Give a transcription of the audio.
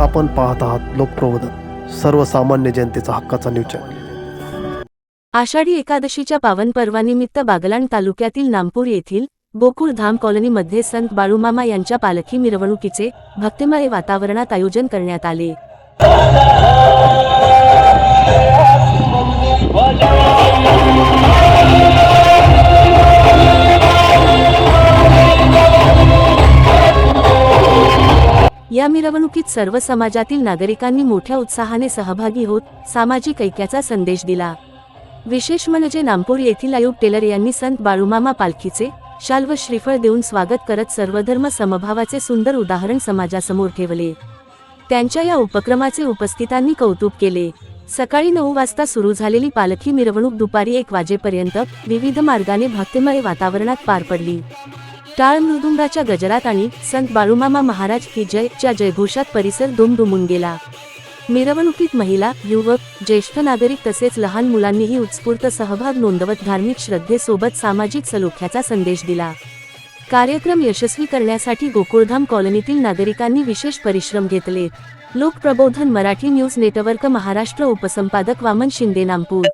आपण पाहत आहात लोकप्रबोधन, सर्वसामान्य जनतेचा हक्काचा न्यूज चॅनल। आषाढी एकादशीच्या पावन पर्वानिमित्त बागलाण तालुक्यातील नामपूर येथील गोकुळधाम कॉलनीमध्ये संत बाळूमामा यांच्या पालखी मिरवणुकीचे भक्तिमय वातावरणात आयोजन करण्यात आले। या मिरवणुकीत सर्व समाजातील नागरिकांनी मोठ्या उत्साहाने सहभागी होत सामाजिक ऐक्याचा संदेश दिला। विशेष म्हणजे नामपूर येथील आयुब टेलर यांनी संत बाळूमामा पालखीचे शाल व श्रीफळ देऊन स्वागत करत सर्वधर्म समभावाचे सुंदर उदाहरण समाजासमोर ठेवले। त्यांच्या या उपक्रमाचे उपस्थितांनी कौतुक केले। सकाळी 9 वाजता सुरू झालेली पालखी मिरवणूक दुपारी 1 वाजेपर्यंत विविध मार्गाने भक्तिमय वातावरणात पार पडली। टाळ मृदुंगाच्या गजरात आणि संत बाळूमामा महाराज की जय च्या जयघोषात परिसर दुमदुमून गेला। मिरवणुकीत महिला, युवक, ज्येष्ठ नागरिक तसेच लहान मुलांनीही उत्स्फूर्त सहभाग नोंदवत धार्मिक श्रद्धेसोबत सामाजिक सलोख्याचा संदेश दिला। कार्यक्रम यशस्वी करण्यासाठी गोकुळधाम कॉलनीतील नागरिकांनी विशेष परिश्रम घेतले। लोकप्रबोधन मराठी न्यूज नेटवर्क महाराष्ट्र, उपसंपादक वामन शिंदे, नामपूर।